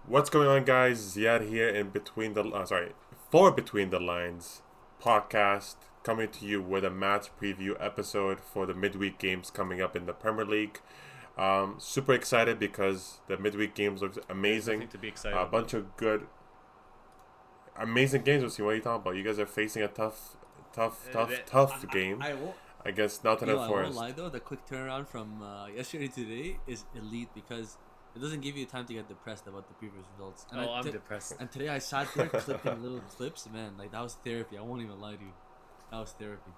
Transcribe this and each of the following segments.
What's going on, guys? Ziad here in between the for Between the Lines podcast, coming to you with a match preview episode for the midweek games coming up in the Premier League. Super excited because the midweek games look amazing. Nothing to be excited A about. bunch of good, amazing games. We'll see. What are you talking about? You guys are facing a tough game I won't. against Nottm I won't Forest. lie though. The quick turnaround from yesterday to today is elite because it doesn't give you time to get depressed about the previous results. And I'm depressed. And today I sat there clipping little clips. Man, like that was therapy. I won't even lie to you. That was therapy.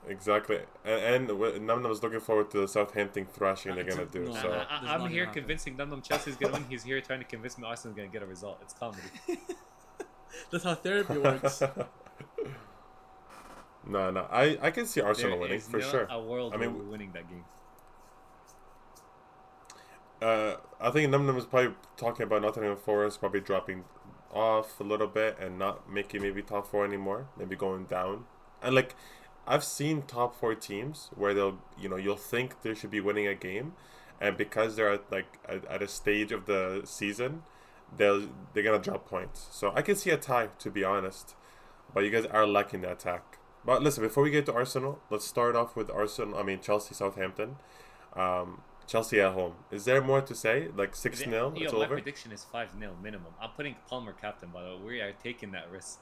Exactly, and Nottm was looking forward to the Southampton thrashing they're gonna do. No, So There's I'm nothing here happen. convincing Nottm Chelsea's gonna win. He's here trying to convince me Arsenal's gonna get a result. It's comedy. That's how therapy works. No, I can see Arsenal There winning is for not sure. a world I mean, where we're winning that game. I think Nottm was probably talking about Nottingham Forest probably dropping off a little bit and not making maybe top four anymore, maybe going down. And like, I've seen top four teams where you'll think they should be winning a game, and because they're at a stage of the season, they're gonna drop points. So I can see a tie, to be honest, but you guys are lacking the attack. But listen, before we get to Arsenal, let's start off with Chelsea, Southampton. Chelsea at home. Is there more to say? Like 6-0, it's My over? prediction is 5-0 minimum. I'm putting Palmer captain, by the way. We are taking that risk.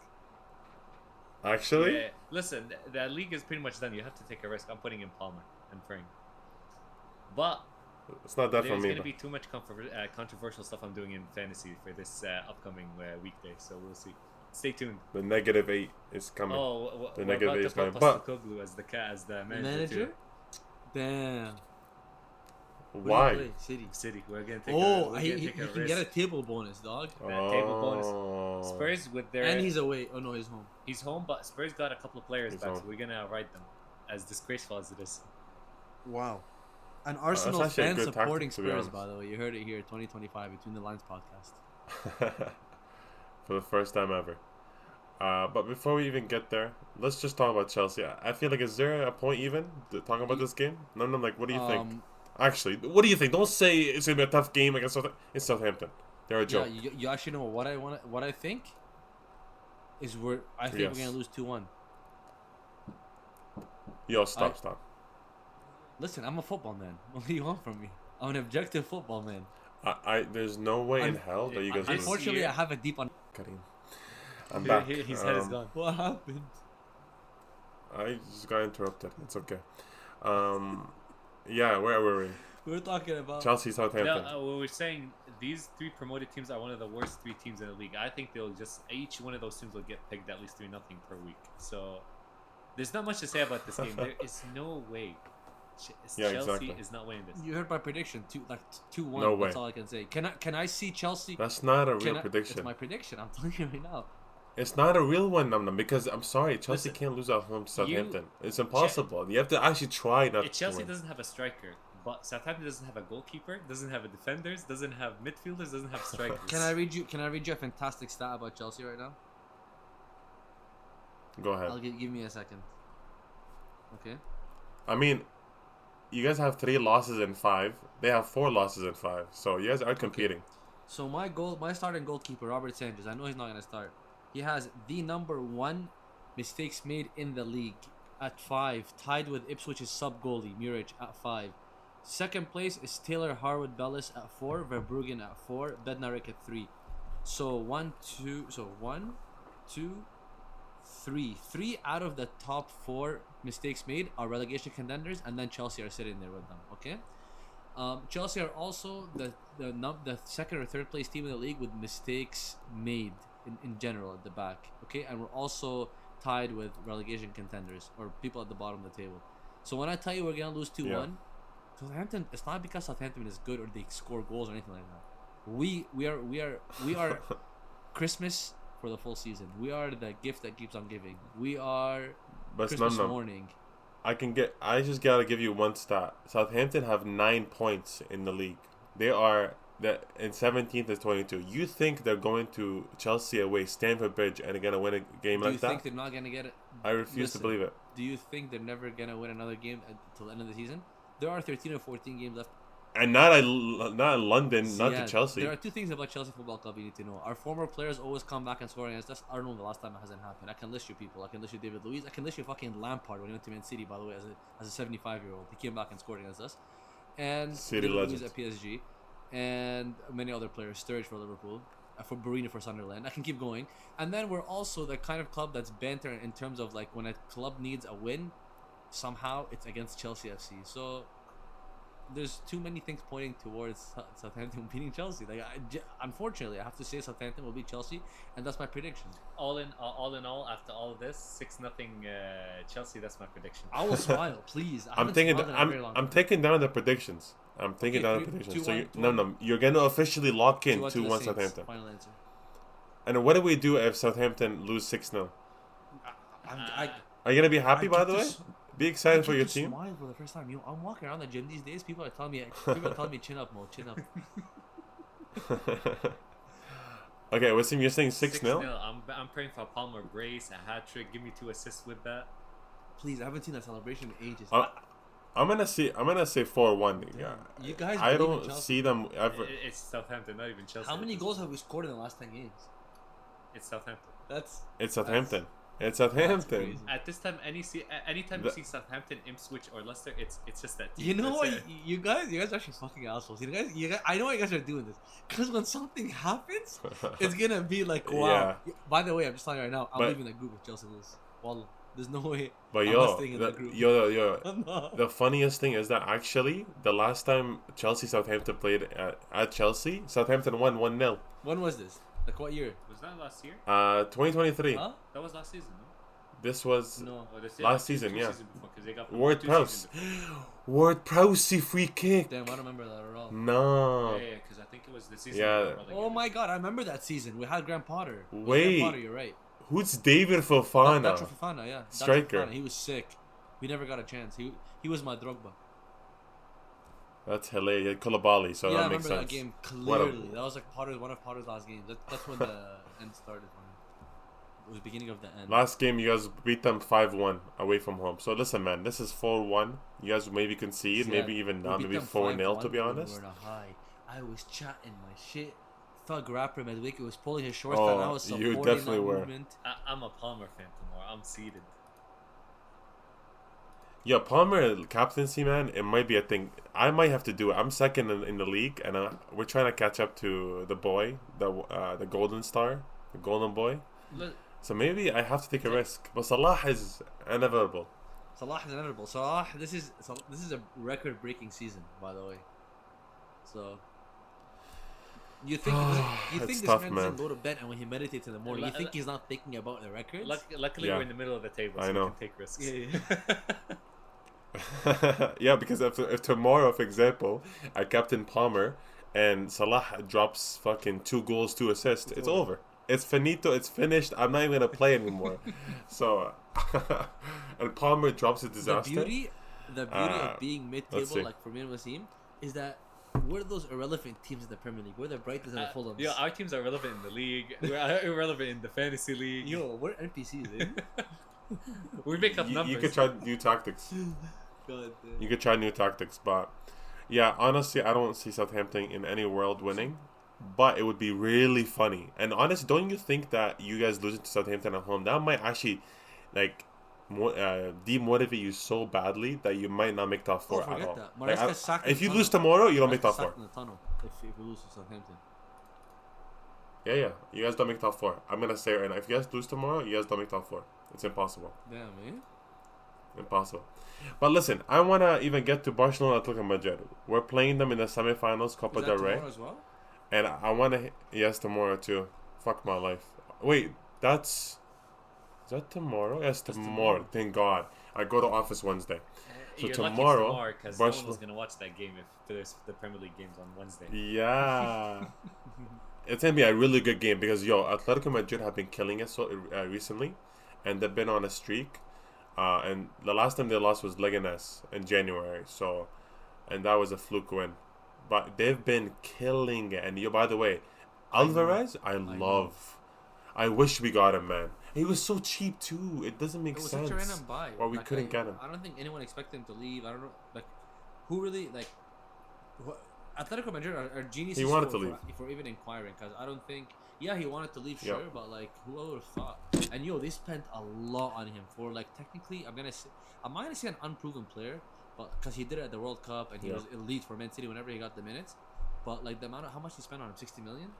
Actually? Yeah, listen, the league is pretty much done. You have to take a risk. I'm putting in Palmer and praying. But It's not that for there's me. going to be too much controversial stuff I'm doing in fantasy for this upcoming weekday, so we'll see. Stay tuned. The -8 is coming. Oh, The we're negative about is to put coming. But Postecoglou as the manager. Manager? too. Damn. why? City. We're going to take Oh, a, he can risk. get a table bonus, dog. That table bonus. Oh. Spurs with their And he's away. Oh no, he's home. he's home, but Spurs got a couple of players He's back, home. so we're gonna ride them. As disgraceful as it is. Wow. And Arsenal actually a fans good supporting tactic, to be Spurs, honest. by the way. You heard it here, 2025 Between the Lines podcast. For the first time ever. But before we even get there, let's just talk about Chelsea. I feel like, is there a point even talking about this game? No, like, what do you think? Actually, what do you think? Don't say it's gonna be a tough game against Southampton. They're a Yeah, joke. you actually know what I think is I think Yes. we're gonna lose 2-1. Yo, stop. Listen, I'm a football man. What do you want from me? I'm an objective football man. There's no way in hell that you guys lose. Unfortunately, I have a deep on. Karim. I'm back. His head is gone. What happened? I just got interrupted. It's okay. Yeah, where were we? We were talking about Chelsea, Southampton. We're saying these three promoted teams are one of the worst three teams in the league. I think they'll each one of those teams will get pegged at least 3-0 per week. So there's not much to say about this game. There is no way Yeah, Chelsea exactly. is not winning this. You heard my prediction, 2-1. No way. That's all I can say. Can I see Chelsea? That's not a real prediction. It's my prediction. I'm telling you right now. It's not a real one, Namna, because I'm sorry, Chelsea Listen, can't lose at home to Southampton. It's impossible. You have to actually try not to Chelsea win. doesn't have a striker, but Southampton doesn't have a goalkeeper, doesn't have a defenders, doesn't have midfielders, doesn't have strikers. Can I read you a fantastic stat about Chelsea right now? Go ahead. Give me a second. Okay. I mean, you guys have 3 losses in 5. They have 4 losses in 5. So you guys are competing. So my starting goalkeeper, Robert Sanchez, I know he's not gonna start. He has the number 1 mistakes made in the league at 5, tied with Ipswich's sub goalie Muric at 5. Second place is Taylor Harwood Bellis at 4, Verbruggen at 4, Bednarek at 3. So 1, 2, 3. 3 out of the top 4 mistakes made are relegation contenders, and then Chelsea are sitting there with them. Okay. Chelsea are also the second or third place team in the league with mistakes made in general at the back. Okay, and we're also tied with relegation contenders or people at the bottom of the table. So when I tell you we're gonna lose 2-1, Southampton, it's not because Southampton is good or they score goals or anything like that. We are Christmas for the full season. We are the gift that keeps on giving. We are But Christmas no. morning. I just gotta give you one stat. Southampton have 9 points in the league. They are in 17th is 22. You think they're going to Chelsea away, Stamford Bridge, and they're gonna win a game Do like you that? think they're not gonna get it? I refuse to Listen, believe it. Do you think they're never gonna win another game until the end of the season? There are 13 or 14 games left. And not in London, not to Zeiad. Chelsea. There are two things about Chelsea Football Club you need to know. Our former players always come back and score against us. I don't know the last time it hasn't happened. I can list you people. I can list you David Luiz. I can list you fucking Lampard when he went to Man City, by the way, as a 75-year-old. He came back and scored against us. And City David legend. Luiz at PSG. And many other players. Sturridge for Liverpool. For Barina for Sunderland. I can keep going. And then we're also the kind of club that's banter in terms of like when a club needs a win, somehow it's against Chelsea FC. So there's too many things pointing towards Southampton beating Chelsea. Like, unfortunately, I have to say Southampton will beat Chelsea, and that's my prediction. All in all, after all of this, 6-0 Chelsea. That's my prediction. I will smile, please. I'm taking down the predictions. I'm taking down the predictions. So you're gonna officially lock in 2-1 Southampton. Final answer. And what do we do if Southampton lose 6-0? Are you gonna be happy, by the way? Be excited for your team. Smile for the first time. I'm walking around the gym these days. People are telling me, chin up, Mo, chin up. Okay, Wassim, you're saying 6-0? I'm praying for Palmer brace, a hat trick. Give me 2 assists with that. Please, I haven't seen that celebration in ages. I'm gonna say 4-1. Yeah, you guys. I don't see them ever. It's Southampton, not even Chelsea. How many goals have we scored in the last 10 games? It's Southampton. It's Southampton. It's Southampton. At this time, anytime you see Southampton, Ipswich, or Leicester, it's just that team. You know what? You guys are actually fucking assholes. You guys, I know why you guys are doing this. Because when something happens, it's gonna be like, wow. Yeah. By the way, I'm just telling you right now, I'm leaving that group with Chelsea lose. Wallah. There's no way. But the funniest thing is that actually the last time Southampton played at Chelsea, Southampton won 1-0. When was this? Like what year? Was that last year? 2023. Huh? That was last season, no? This was last season, yeah. Ward Prowse. Ward Prowse free kick. Damn, I don't remember that at all. No. Yeah, because I think it was the season. Yeah. Oh my god, I remember that season. We had Graham Potter. Wait. Graham Potter, you're right. Who's David Fofana? That's Fofana, yeah. Striker. Fofana. He was sick. We never got a chance. He was my Drogba. That's hilarious. Koulibaly, so that makes sense. I remember that game clearly. That was like one of Potter's last games. That's when the end started for him. It was the beginning of the end. Last game, you guys beat them 5-1 away from home. So listen, man, this is 4-1. You guys maybe concede, maybe even not, maybe 4-0 to be honest. We were in a high. I was chatting my shit. Thug rapper Medwick was pulling his shorts and I was supporting you definitely that were. movement. I'm a Palmer fan tomorrow. I'm seated. Yeah, Palmer captaincy, man, it might be a thing. I might have to do it. I'm second in the league, and we're trying to catch up to the boy, the golden star, the golden boy. So maybe I have to take a risk. But Salah is inevitable. Salah, this is a record-breaking season, by the way. So you think this tough, man doesn't go to bed and when he meditates in the morning, you think he's not thinking about the records? Luckily, we're in the middle of the table, so we can take risks. Yeah, because if tomorrow, for example, I captain Palmer and Salah drops fucking 2 goals, 2 assists, it's over. It's finito. It's finished. I'm not even gonna play anymore. So, and Palmer drops a disaster. The beauty of being mid-table, like for me and Wassim, is that we're those irrelevant teams in the Premier League. We're the brightest and the Fulhams. Yeah, our teams are relevant in the league. We're irrelevant in the fantasy league. Yo, we're NPCs, eh? We make up numbers. You could try new tactics. God damn. You could try new tactics, but yeah, honestly, I don't see Southampton in any world winning. But it would be really funny. And honestly, don't you think that you guys losing to Southampton at home, that might actually like demotivate you so badly that you might not make top 4 at all. Like, if you lose tomorrow, you don't make top 4. In the tunnel if we lose to Southampton. Yeah. You guys don't make top 4. I'm gonna say it right now. If you guys lose tomorrow, you guys don't make top 4. It's impossible. Damn, man. Impossible. But listen, I wanna even get to Barcelona, Atletico Madrid. We're playing them in the semifinals, Copa del Rey. As well? And I wanna tomorrow too. Fuck my life. Wait, is that tomorrow? Yes, tomorrow. Thank God. I go to office Wednesday. So you're tomorrow, because no one was gonna watch that game if there's the Premier League games on Wednesday. Yeah, it's gonna be a really good game because Atletico Madrid have been killing it so recently, and they've been on a streak. And the last time they lost was Leganes in January. So, and that was a fluke win, but they've been killing it. And by the way, Alvarez, I love. I wish we got him, man. He was so cheap too. It doesn't make sense. Such a random buy. Or we couldn't get him. I don't think anyone expected him to leave. I don't know, like, who really like. Atletico Madrid are geniuses He wanted to leave. for even inquiring, because I don't think. Yeah, he wanted to leave, Yep. sure, but like, who would have thought? And they spent a lot on him for like technically. I'm not gonna say an unproven player, but because he did it at the World Cup and he was elite for Man City whenever he got the minutes. But like the amount of how much he spent on him, 60 million.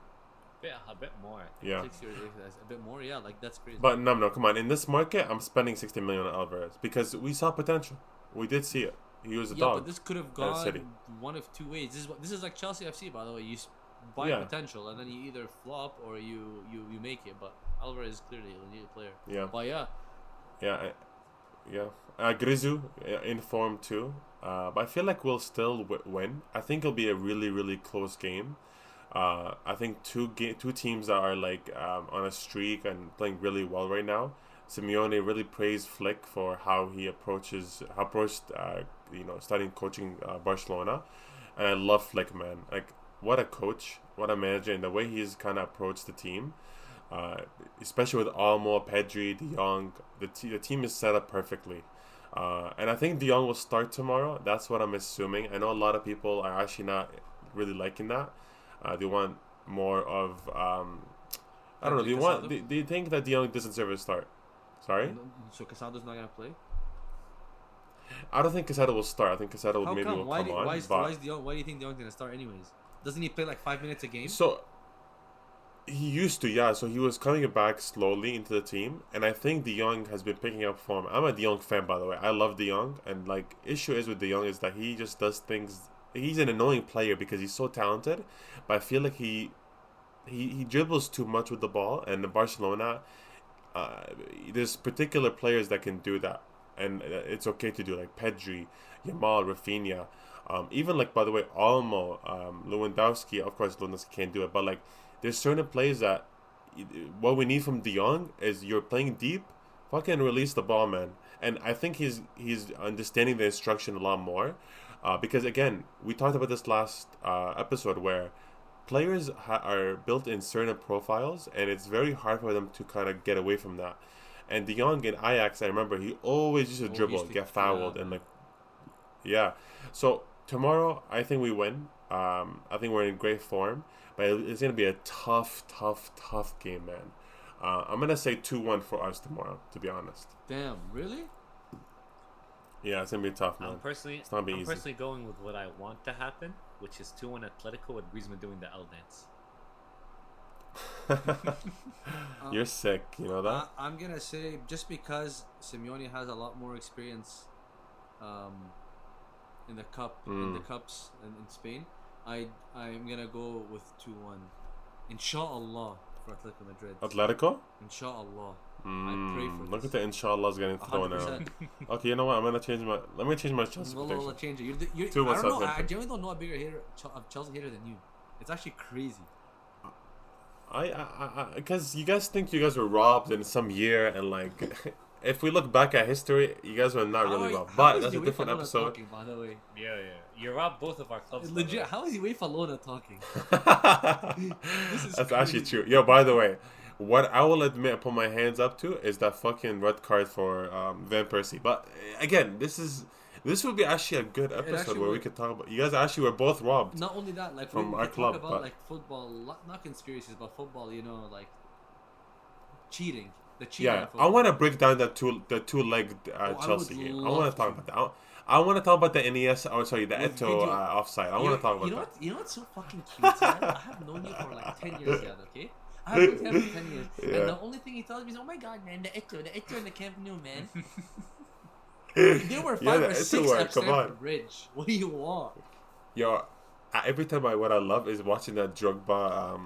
A bit more. Yeah. 60 or a bit more. Yeah, like that's crazy. But no, come on. In this market, I'm spending 60 million on Alvarez because we saw potential. We did see it. He was a dog. But this could have City. gone one of two ways. This is like Chelsea FC, by the way. You buy potential and then you either flop or you make it. But Alvarez is clearly a legit player. Yeah. But yeah. Grizu in form too. But I feel like we'll still win. I think it'll be a really, really close game. I think two teams that are like on a streak and playing really well right now. Simeone really praised Flick for how he approached starting coaching Barcelona, and I love Flick, man. Like, what a coach, what a manager, and the way he's kind of approached the team, especially with Olmo, Pedri, De Jong. The team is set up perfectly. And I think De Jong will start tomorrow. That's what I'm assuming. I know a lot of people are actually not really liking that. They want more of I don't know. Do you think that De Jong doesn't deserve a start? Sorry. So Casado's not gonna play. I don't think Casado will start. I think Casado How maybe come? will Why come on. why do you think De Jong's gonna start anyways? Doesn't he play like 5 minutes a game? So he used to, yeah. So he was coming back slowly into the team, and I think De Jong has been picking up form. I'm a De Jong fan, by the way. I love De Jong, and like issue is with De Jong is that he just does things. He's an annoying player because he's so talented, but I feel like he dribbles too much with the ball, and in Barcelona, there's particular players that can do that, and it's okay to do, like Pedri, Yamal, Rafinha, even like, by the way, Olmo, Lewandowski. Of course, Lewandowski can't do it, but like there's certain players that what we need from De Jong is you're playing deep, fucking release the ball, man. And I think he's understanding the instruction a lot more. Because again, we talked about this last episode where players are built in certain profiles, and it's very hard for them to kind of get away from that. And De Jong in Ajax, I remember he always used to dribble, get fouled, and like, yeah. So tomorrow, I think we win. I think we're in great form, but it's gonna be a tough game, man. I'm gonna say 2-1 for us tomorrow, to be honest. Damn, really? Yeah, it's gonna be tough, man. I'm personally going with what I want to happen, which is 2-1 Atletico with Griezmann doing the L dance. You're sick, you know that? I'm gonna say, just because Simeone has a lot more experience in the cups in Spain, I'm gonna go with 2-1. Inshallah for Atletico Madrid. Atletico? Inshallah. I pray for look this. at the Inshallah getting thrown out. Okay, you know what? Let me change my Chelsea prediction. Change it. I don't know. I genuinely don't know a bigger hater of Chelsea hater than you. It's actually crazy. Because you guys think you guys were robbed in some year, and like, if we look back at history, you guys were not really robbed. But that's a different episode. Talking, by the way. Yeah. You robbed both of our clubs. Legit. How is UEFA Lona talking? That's crazy. Actually true. Yo, by the way, what I will admit, put my hands up to, is that fucking red card for Van Persie. But again, this would be actually a good episode where we could talk about. You guys actually were both robbed. Not only that, like from our club, talk about like football, not conspiracies, but football. You know, like cheating. The cheating. Yeah, I want to break down the two-legged Chelsea game. I want to talk about that. I want to talk about the NES. Oh, sorry, the Eto offside. I want to talk about that. You know what's so fucking cute? I have known you for like 10 years, Ziad, okay? I have known you for 10 years, and the only thing he tells me is, "Oh my God, man, the Eto in the Camp Nou, man." There were 5 or 6 at Stamford Bridge. What do you want? Yo, every time what I love is watching that Drogba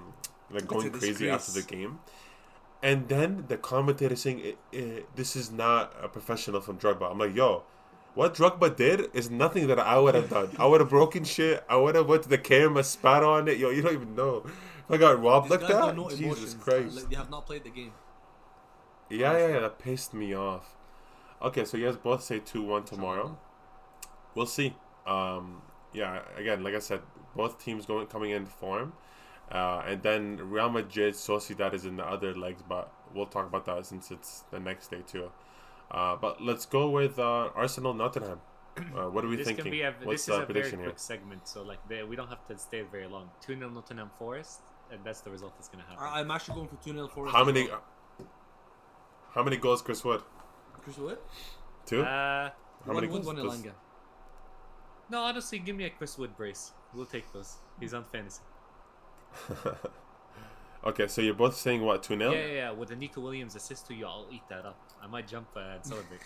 like going crazy after the game. And then the commentator saying, this is not a professional from Drogba. I'm like, yo, what Drogba did is nothing that I would have done. I would have broken shit. I would have went to the camera, spat on it. Yo, you don't even know. If I got robbed like that, Jesus Christ. Like, they have not played the game. Yeah, that pissed me off. Okay, so you guys both say 2-1 tomorrow. We'll see. Yeah, again, like I said, both teams coming in form. And then Real Madrid, Sociedad is in the other legs, but we'll talk about that since it's the next day too. But let's go with Arsenal, Nottingham. What are we This thinking? can be a What's this is the a very prediction here? quick segment, so like we don't have to stay very long. 2-0 Nottingham Forest, and that's the result that's gonna happen. I'm actually going for 2-0 Forest. How as many? well. How many goals, Chris Wood? Chris Wood? 2. Uh, How many Wood, goals? one Elanga. no, honestly, give me a Chris Wood brace. We'll take those. He's on fantasy. Okay, so you're both saying what, 2-0? Yeah. With the Nico Williams assist to you, I'll eat that up. I might jump and celebrate.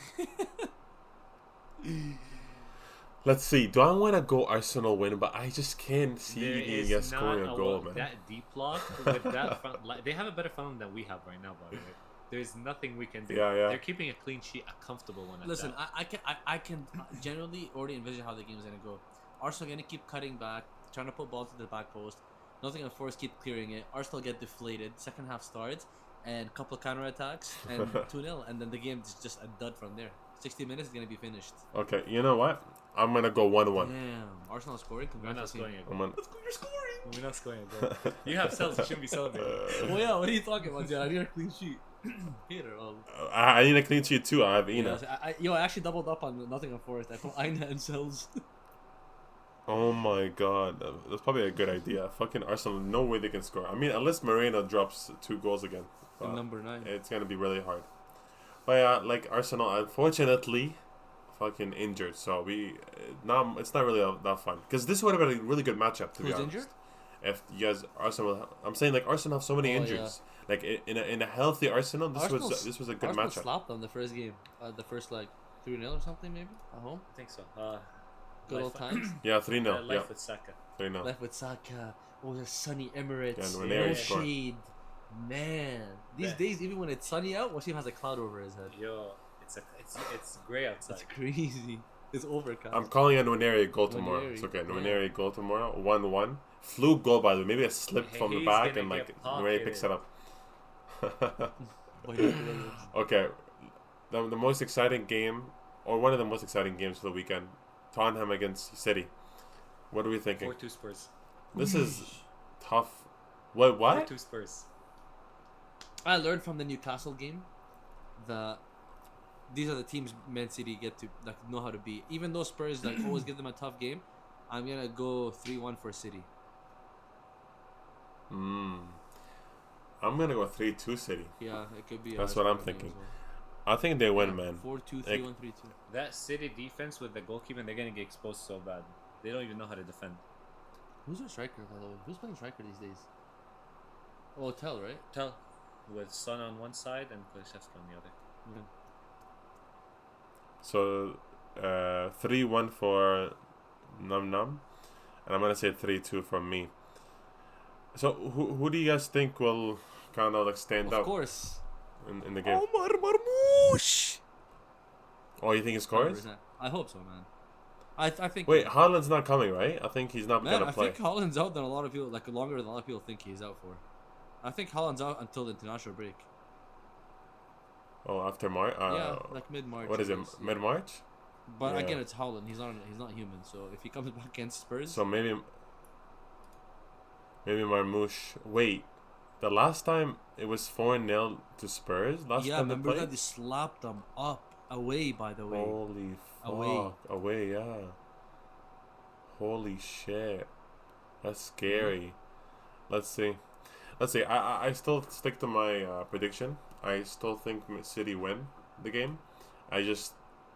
Let's see. Do I want to go Arsenal win? But I just can't see There Iniesta is scoring not a goal, man. that deep block with that front line. They have a better front line than we have right now, by the way. There's nothing we can do. Yeah. They're keeping a clean sheet, a comfortable one. At Listen, that. I can generally already envision how the game is gonna go. Arsenal gonna keep cutting back, trying to put balls to the back post. Nottingham Forest keep clearing it. Arsenal get deflated. Second half starts, and a couple of counter attacks, and 2-0, and then the game is just a dud from there. 60 minutes is gonna be finished. Okay, you know what? I'm gonna go 1-1. Damn, Arsenal scoring. We're not scoring a I'm goal. gonna... You're scoring. We're not scoring a goal. You have cells. You shouldn't be celebrating. Oh yeah, what are you talking about, dude? I need a clean sheet. Hater. I need a clean sheet too. I have Ina. Yeah, I actually doubled up on Nottingham Forest. I put Aina and Cells. Oh my god, that's probably a good idea. Fucking Arsenal, no way they can score. I mean, unless Moreno drops 2 goals again, Number 9. it's gonna be really hard. But yeah, like Arsenal, unfortunately, fucking injured. So it's not really that fun because this would have been a really good matchup to be Who's honest. injured? If you guys Arsenal, I'm saying like Arsenal have so many Oh, injuries. Like in a healthy Arsenal, this was a good Arsenal matchup. slapped them the first game. The first like 3-0 or something maybe at home. I think so. Good old times. Yeah, 3-0. Yeah, Life with Saka. 3-0. Left with Saka. Oh, the sunny Emirates. Yeah, No Ranieri scored. shade. Man, these days even when it's sunny out, Wassim has a cloud over his head. Yo, it's grey outside. It's crazy. It's overcast. I'm calling a Nwaneri goal tomorrow. Nwaneri, It's okay. yeah. Nwaneri goal tomorrow. 1-1. Fluke goal by the way. Maybe a slip from the He's back gonna and like get Nwaneri picks it pocketed. up. Williams. Okay. The most exciting game, or one of the most exciting games of the weekend, Tottenham against City. What are we thinking? 4-2 Spurs. This is tough. What? 4-2 Spurs. I learned from the Newcastle game that these are the teams Man City get to like know how to beat. Even though Spurs like always give them a tough game, I'm gonna go 3-1 for City. I'm gonna go 3-2 City. Yeah, it could be. That's what I'm thinking. I think they win, man. 4-2, Like- 3-1, 3-2. That City defense with the goalkeeper, they're gonna get exposed so bad. They don't even know how to defend. Who's their striker, by the way? Who's playing striker these days? Oh, Tell, right? Tell, with Son on one side and Kulusevski on the other. Yeah. So 3-1 for Num, and I'm gonna say 3-2 from me. So who do you guys think will kind of like stand Of out course. in the game? Omar Marmoush! Oh, you think he scores? 100%. I hope so, man. I think. Wait, Haaland's not coming, right? I think he's not man, gonna I play. think Haaland's out than a lot of people, like longer than a lot of people think he's out for. I think Haaland's out until the international break. Oh, after March? Yeah, like mid-March. What is I it? guess. Mid-March? But Yeah. again, it's Haaland. He's not human. So if he comes back against Spurs, So maybe Marmoush. Wait, the last time it was 4-0 to Spurs. Last yeah, time they remember played. that they slapped them up away. By the way, Holy fuck! Away. Away, yeah. Holy shit, that's scary. Let's see. I still stick to my prediction. I still think City win the game.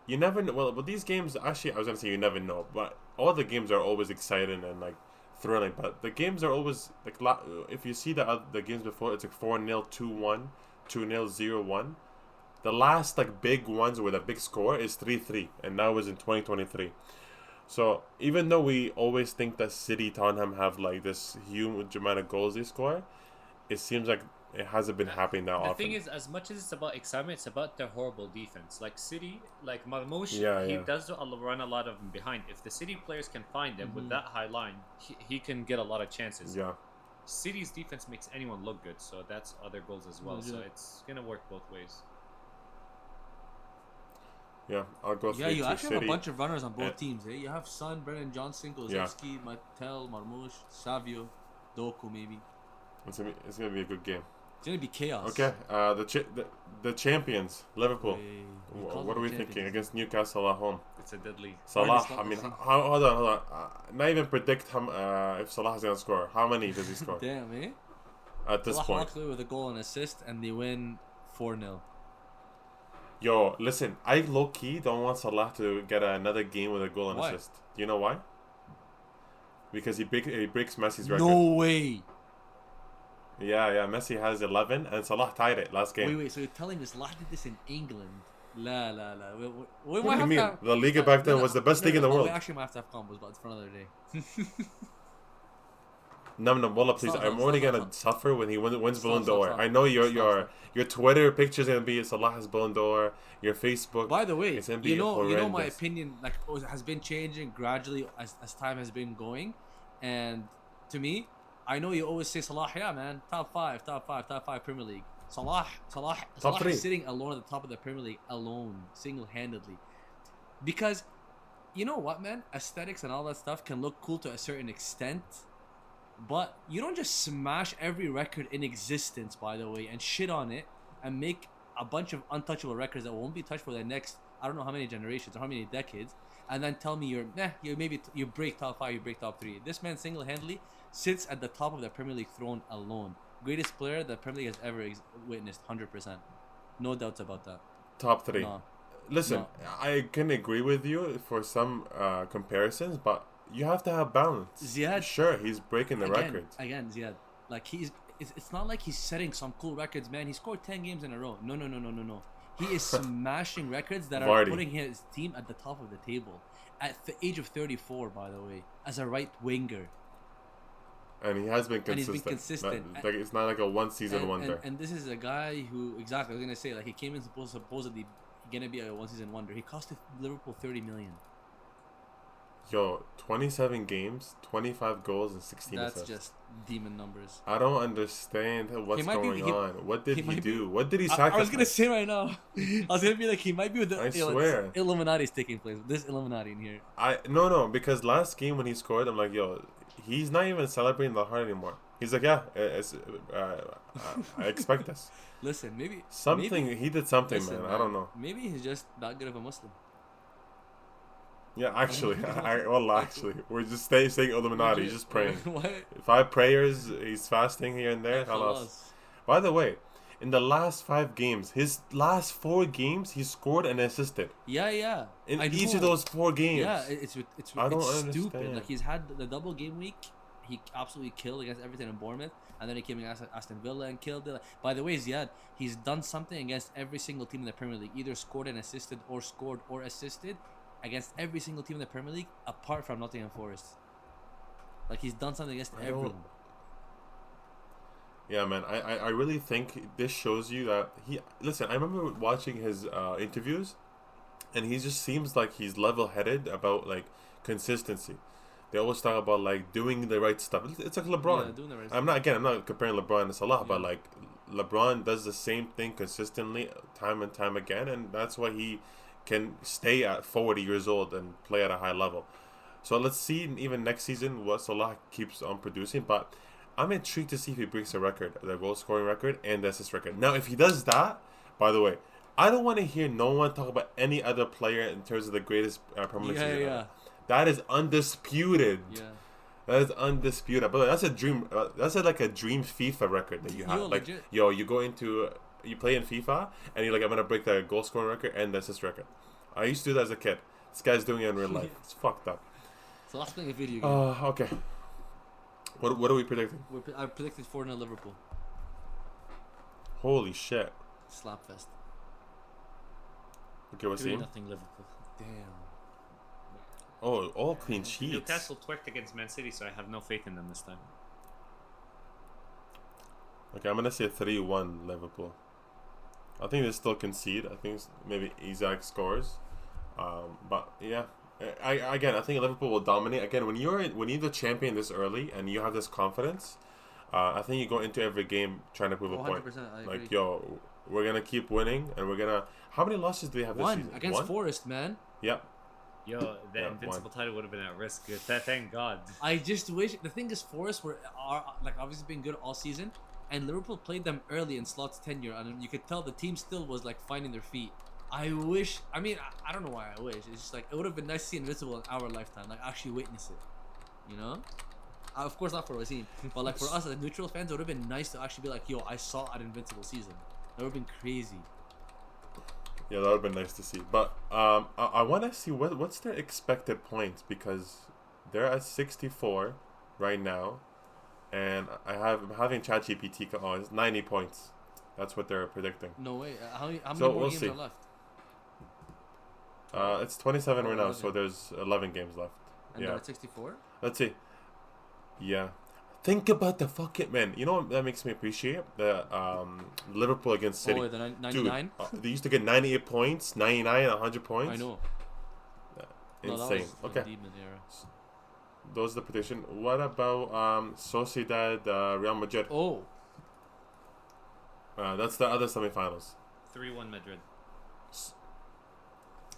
You never know. Well, but these games, actually, I was gonna say you never know, but all the games are always exciting and like thrilling. But the games are always like if you see the games before, it's like 4-0, 2-1, 2-0, 0-1. The last like big ones with a big score is 3-3, and that was in 2023. So even though we always think that City, Tottenham have like this huge amount of goals they score, it seems like it hasn't been happening that The often. thing is, as much as it's about excitement, it's about their horrible defense. Like City, like Marmoush, he Yeah. does run a lot of them behind. If the City players can find him with that high line, he can get a lot of chances. Yeah. City's defense makes anyone look good, so that's other goals as well. So it's gonna work both ways. Yeah, I'll go yeah, 3-2 you actually City. have a bunch of runners on both Yeah. teams. Eh? You have Son, Brennan Johnson, Kulusevski, Mattel, Marmoush, Savio, Doku maybe. It's gonna be a good game. It's gonna be chaos. Okay. The champions, Liverpool. We call What them are we the thinking champions. against Newcastle at home? It's a deadly. Salah. not I mean, the same. hold on. Not even predict if Salah is gonna score. How many does he score Damn, eh? at this Salah point? walks away with a goal and assist, and they win 4-0. Yo, listen. I low key don't want Salah to get another game with a goal and Why? assist. Do you know why? Because he breaks Messi's record. No way. Yeah. Messi has 11, and Salah tied it last game. Wait. So you're telling me Salah did this in England? La. We What might do you have mean? to have- The Liga back then was the best league in the We world. actually might have to have combos, but it's for another day. No, Wallah, please. Stop, I'm already stop, gonna suffer when he wins Ballon Stop, d'Or. stop. I know Stop. your Twitter picture's gonna be Salah has Ballon d'Or. Your Facebook. By the way, It's gonna be you know my horrendous. opinion has been changing gradually as time has been going, and to me, I know you always say Salah, yeah, man, top five Premier League. Salah three. is sitting alone at the top of the Premier League, alone, single-handedly, because you know what, man, aesthetics and all that stuff can look cool to a certain extent. But you don't just smash every record in existence, by the way, and shit on it and make a bunch of untouchable records that won't be touched for the next, I don't know how many generations or how many decades, and then tell me you break top 5, you break top 3. This man single-handedly sits at the top of the Premier League throne alone. Greatest player the Premier League has ever witnessed, 100%. No doubts about that. Top 3. No. Listen, No. I can agree with you for some comparisons, but you have to have balance. Ziad, Sure, he's breaking the record. Again, Ziad, like it's not like he's setting some cool records, man. He scored 10 games in a row. No. He is smashing records that are Vardy. putting his team at the top of the table at the age of 34, by the way, as a right winger. And he has been And he's consistent. been consistent. Like it's not like a one-season wonder. And this is a guy who, exactly, I was gonna say, like, he came in supposedly gonna be a one-season wonder. He costed Liverpool 30 million. Yo, 27 games, 25 goals, and 16 That's assists. just demon numbers. I don't understand what's might be- going on. What did he might do? be- What did he I sacrifice? was gonna say right now. I was gonna be like, he might be with the I swear. Illuminati is taking place. There's Illuminati in here. No, because last game when he scored, I'm like, yo, he's not even celebrating the heart anymore. He's like, yeah, I expect this. Listen, maybe He did something, listen, man. I don't know. Maybe he's just not good of a Muslim. Yeah, actually, actually, we're just saying Illuminati. He's just praying. What? 5 prayers. He's fasting here and there. Khalas. Khalas. By the way, in the last 5 games, his last 4 games, he scored and assisted. Yeah. In I each know. of those 4 games. Yeah, it's I don't stupid. understand. Like, he's had the double game week. He absolutely killed against everything in Bournemouth, and then he came against Aston Villa and killed it. By the way, Ziad, he's done something against every single team in the Premier League. Either scored and assisted, or scored or assisted against every single team in the Premier League, apart from Nottm Forest. Like, he's done something against I everyone. don't- Yeah, man. I really think this shows you that he. Listen, I remember watching his interviews, and he just seems like he's level-headed about like consistency. They always talk about like doing the right stuff. It's like LeBron. Yeah, doing the right I'm not comparing LeBron to Salah, but Yeah. like LeBron does the same thing consistently time and time again, and that's why he can stay at 40 years old and play at a high level. So let's see even next season what Salah keeps on producing, but I'm intrigued to see if he breaks the record, the goal scoring record and the assist record. Now, if he does that, by the way, I don't want to hear no one talk about any other player in terms of the greatest Premier League season. Yeah. That is undisputed. Yeah. That is undisputed. But that's a dream. That's like a dream FIFA record that you have. Yo, Like, legit. you play in FIFA, and you're like, I'm gonna break the goal scoring record and the assist record. I used to do that as a kid. This guy's doing it in real life. It's fucked up. So let's play a video game. Okay. What are we predicting? I predicted 4-0 Liverpool. Holy shit. Slapfest. Okay, what's the 3-0 team? Liverpool. Damn. Oh, all clean sheets. Newcastle twerked against Man City, so I have no faith in them this time. Okay, I'm gonna say 3-1 Liverpool. I think they still concede. I think maybe Isaac scores. But yeah, I think Liverpool will dominate. Again, when you're the champion this early and you have this confidence, I think you go into every game trying to prove a point. 100%. I agree. Like, yo, we're gonna keep winning, and we're gonna. How many losses do they have this One season? against Forest, man. Yep. Yo, the Yeah, invincible title would have been at risk. Thank God. I just wish the thing is Forest are like obviously been good all season, and Liverpool played them early in Slot's tenure, and you could tell the team still was like finding their feet. I wish. I mean, I don't know why I wish. It's just like it would have been nice to see Invincible in our lifetime, like actually witness it. You know, of course not for Wassim, but like for us as neutral fans, it would have been nice to actually be like, yo, I saw an Invincible season. That would have been crazy. Yeah, that would have been nice to see. But I want to see what's their expected points, because they're at 64 right now, and I'm having ChatGPT. Oh, it's 90 points. That's what they're predicting. No way. How many So more we'll games see. are left? It's 27 right now, 11. so there's 11 games left. And Yeah. they're at 64? Let's see. Yeah. Think about the fucking man. You know what that makes me appreciate? The Liverpool against City. Oh, the 99? Dude, they used to get 98 points, 99, 100 points. I know. Insane. No, that was the Okay. Demon era. Those are the prediction. What about Sociedad, Real Madrid? Oh. That's the other semifinals. 3-1 Madrid.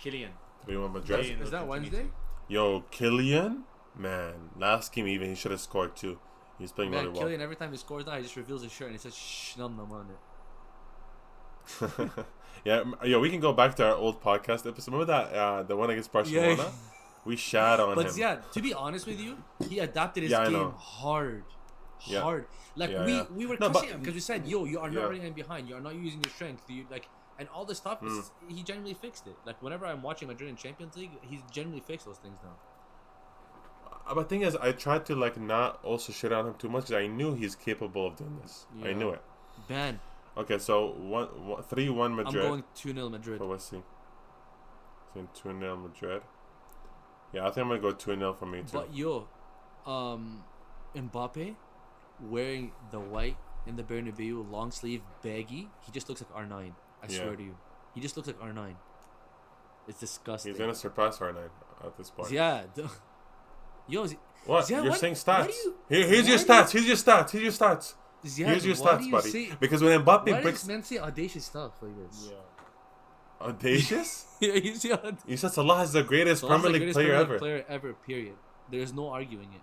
Kylian. 3-1 Madrid. Kylian Is will that continue Wednesday? Yo, Kylian, man, last game even he should have scored too. He's playing Man, really well. Kylian, every time he scores that, he just reveals his shirt and he says, shh, num on it. Yeah, yo, we can go back to our old podcast episode. Remember that the one against Barcelona? Yeah. We shat on But him. yeah, to be honest with you, he adapted his Yeah, I game know. hard. Yeah. Hard. Like, Yeah, we, yeah. we were No, cussing but- him because we said, yo, you are Yeah. not running behind. You are not using your strength. You, like, and all this stuff, is, he genuinely fixed it. Like, whenever I'm watching Madrid in Champions League, he's genuinely fixed those things now. But the thing is, I tried to like not also shit on him too much because I knew he's capable of doing this. I Yeah. knew it. Man, Okay, so 3-1 Madrid. I'm going 2-0 Madrid. For West 2-0 Madrid. Yeah, I think I'm gonna go 2-0 for me too. But yo, Mbappe wearing the white in the Bernabeu long sleeve baggy, he just looks like R9. I Yeah. swear to you, he just looks like R9. It's disgusting. He's gonna surpass R9 at this point. Yeah. Yo, What? Ziad, You're what- saying why stats. do you- Here's your why do stats. Here's your stats. Here's your stats. Ziad, Here's your why do stats, you buddy. say- Because when Mbappe Why breaks does men say audacious stuff like this? audacious, Yeah, you see, you said Salah is the greatest Salah's Premier the League greatest player Premier League ever. player ever. Period. There's no arguing it.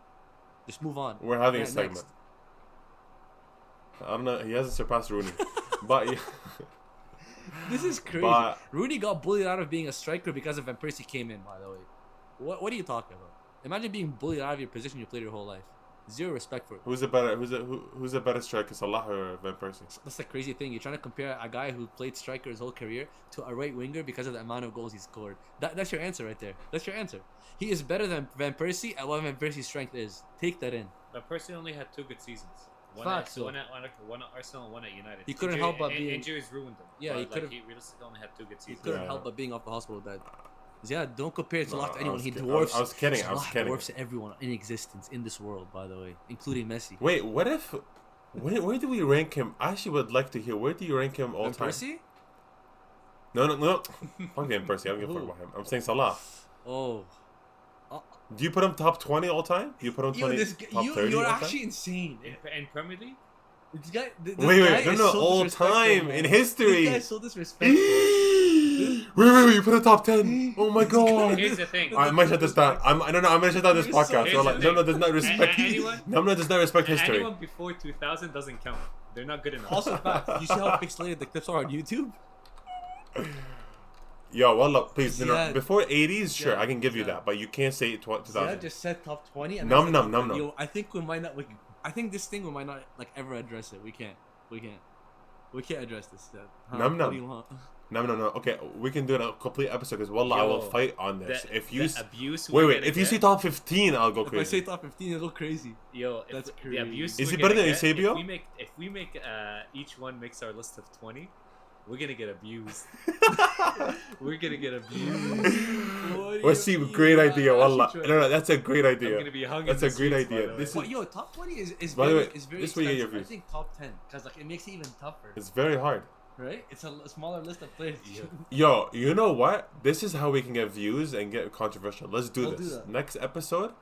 Just move on. We're having Yeah, a segment. next. I don't know. He hasn't surpassed Rooney, but yeah. This is crazy. But- Rooney got bullied out of being a striker because of Van Persie came in. By the way, what are you talking about? Imagine being bullied out of your position you played your whole life. Zero respect for it. Who's a better striker, Salah or Van Persie? That's the crazy thing. You're trying to compare a guy who played striker his whole career to a right winger because of the amount of goals he scored. That's your answer right there. That's your answer. He is better than Van Persie at what Van Persie's strength is. Take that in. But Percy only had 2 good seasons. One Facts, at Arsenal and one at United. He couldn't help but being- Injuries ruined him. Yeah, but, he could've- He realistically only had 2 good He seasons. couldn't Yeah. help but being off the hospital bed. Yeah, don't compare Salah No, to I anyone. was He kid- dwarfs. I was kidding. I Salah was kidding. dwarfs everyone in existence in this world, by the way, including Messi. Wait, what if? Where do we rank him? I actually would like to hear. Where do you rank him all Van time? Persie? No. Fuck Van Persie. I don't give a fuck Who? about him. I'm saying Salah. Oh. Do you put him top 20 all time? Do you put him 20, top 30 you're all time? actually insane. In Premier League? This guy, this Wait, guy is no, so all disrespectful, time man. in history. This guy is so disrespectful. wait, you put a top 10. Oh my god. Here's the thing. I might shut this down. I'm gonna shut down this You're so- podcast. Here's the thing. No, does not respect. Anyone- No, does not respect history. Anyone before 2000 doesn't count. They're not good enough. Also, fact, you see how pixelated the clips are on YouTube? Yo, wallah, please. No, Ziad. before 80s, sure, Ziad, I can give you Ziad. that, but you can't say 2000. Yeah, just said top 20. And Num, I said num, top num, 10. num. Yo, I think we might not. I think this thing we might not like ever address it. We can't. We can't address this. Huh? Num, What num. do you want? No. Okay, we can do a complete episode because wallah, I will Yo, fight on this. If you abuse wait, if you see top 15, I'll go If I crazy. say top 15, it'll go crazy. Yo, That's if crazy. the abuse Is we're he better gonna than get, Eusebio? If we make each one makes our list of 20, we're gonna get abused. We're gonna get abused. Let's see, great idea, wallah. Actually, No, that's a great I'm idea. gonna be hung. That's in a the great streets, by idea. the way. This is- But yo, top 20 is By the very, way, is very this way you get your expensive. I views. think top 10 because like it makes it even tougher, It's very hard. right? It's a smaller list of players. Yeah. Yo, you know what? This is how we can get views and get controversial. Let's do We'll do this. that. Next episode,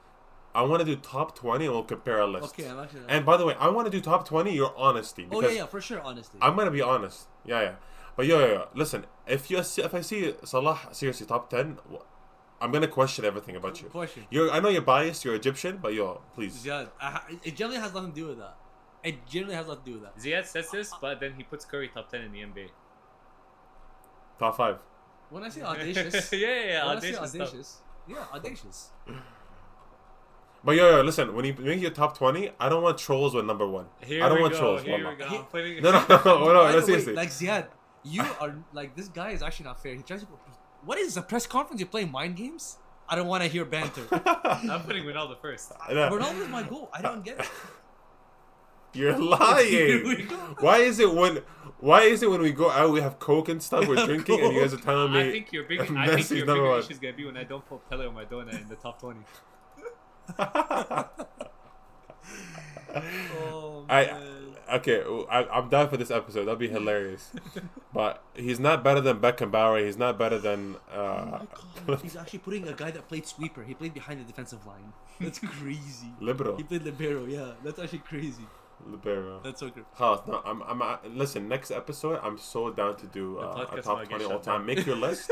I want to do top 20 and we'll compare our lists. Okay, I'm actually. And by the way, I want to do top 20 your honesty. oh Because yeah, for sure. Honestly, I'm going to be honest. Yeah. But yo. Listen, if I see Salah seriously top 10, I'm going to question everything about you. Question. I know you're biased, you're Egyptian, but yo, please. Yeah, it generally has nothing to do with that. It generally has nothing to do with that. Zeiad says this, but then he puts Curry top 10 in the NBA. Top 5. When I say audacious, yeah, when I say audacious. Stuff. audacious, yeah, audacious. But yo, listen. When you make your top 20, I don't want trolls with number 1. Here I don't we want go, trolls. Here Wallah. we go. I'm putting No. By No, the way, seriously. like Zeiad, you are like this guy is actually not fair. He tries to. What is this, a press conference? You're playing mind games? I don't want to hear banter. I'm putting Ronaldo first. Ronaldo is my goal. I don't get it. You're Here we lying. go. Why is it when we go out we have Coke and stuff we're drinking and you guys are telling me I think your bigger Messi's issue number 1. is gonna be when I don't put Pele or Madonna in the top 20. Oh man. I'm down for this episode. That'll be hilarious. But he's not better than Beckenbauer. He's not better than. Oh my God. He's actually putting a guy that played sweeper. He played behind the defensive line. That's crazy. Libero. He played libero. Yeah, that's actually crazy. Libero. That's so good. No, listen. Next episode, I'm so down to do The a podcast top might 20 get all shut time. down. Make your list.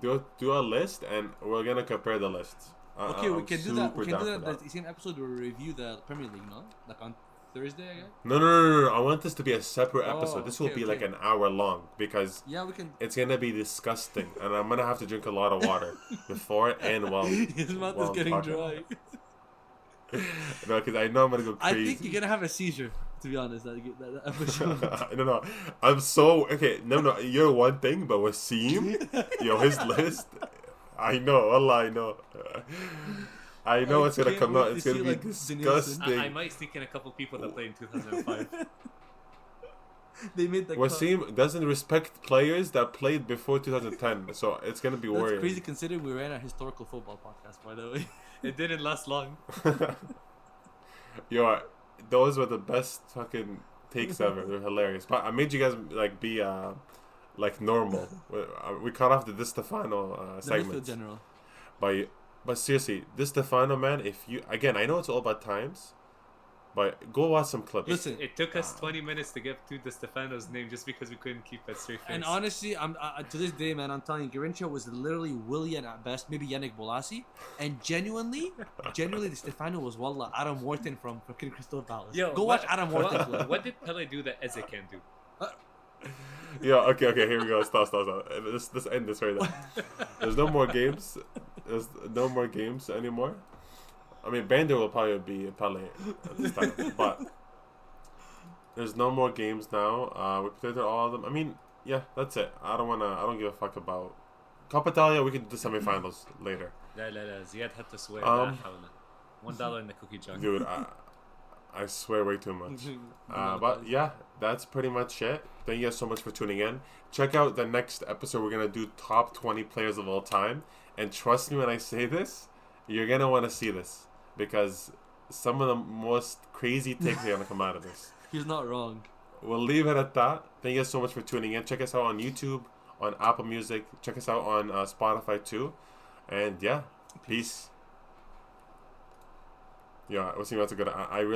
Do a list, and we're gonna compare the lists. Okay, we I'm can do that. We super can do down that. for The same episode where we review the Premier League, no? Like on Thursday, I guess. No. I want this to be a separate episode. This will okay, be like okay. an hour long because Yeah, we can. it's gonna be disgusting, and I'm gonna have to drink a lot of water before and while. His mouth while is I'm getting talking. dry. No, because I know I'm gonna go I crazy. think you're gonna have a seizure. To be honest, that episode. No. I'm so okay. No. You're one thing, but Wassim, his list. I know. Allah, I know. I know it's gonna can't come wait out. to It's gonna see, be like, disgusting. I might sneak in a couple people that played in 2005. They made the cut. Wassim doesn't respect players that played before 2010, so it's gonna be That's worrying. crazy considering we ran a historical football podcast, by the way. It didn't last long. Yo, those were the best fucking takes ever. They're hilarious. But I made you guys like be like normal. We cut off the Di Stefano The midfield segment. general. But seriously, Di Stefano, man. If you again, I know it's all about times, but go watch some clips. Listen, It took us 20 minutes to get to Di Stefano's name just because we couldn't keep that straight face. and honestly, I'm to this day, man, I'm telling you, Garincha was literally Willian at best, maybe Yannick Bolasie, and genuinely, Di Stefano was wallah Adam Wharton from fucking Crystal Palace. Yo, Go watch Adam Wharton play. What did Pele do that Eze can't do? Yeah, okay, here we go. Stop. Let's end this right now. There's no more games. There's no more games anymore. I mean, Bender will probably be Pele at this time, but there's no more games now. We played all of them. I mean, yeah, that's it. I don't give a fuck about Copa Italia. We can do the semifinals later. La. Zeiad had to swear. Um, $1 in the cookie jar. Dude, I swear way too much. But yeah, that's pretty much it. Thank you guys so much for tuning in. Check out the next episode. We're gonna do top 20 players of all time. And trust me when I say this, you're gonna want to see this because some of the most crazy takes are gonna come out of this. He's not wrong. We'll leave it at that. Thank you guys so much for tuning in. Check us out on YouTube, on Apple Music. Check us out on Spotify too. And yeah, peace. Yeah, Wassim, that's a good. I really.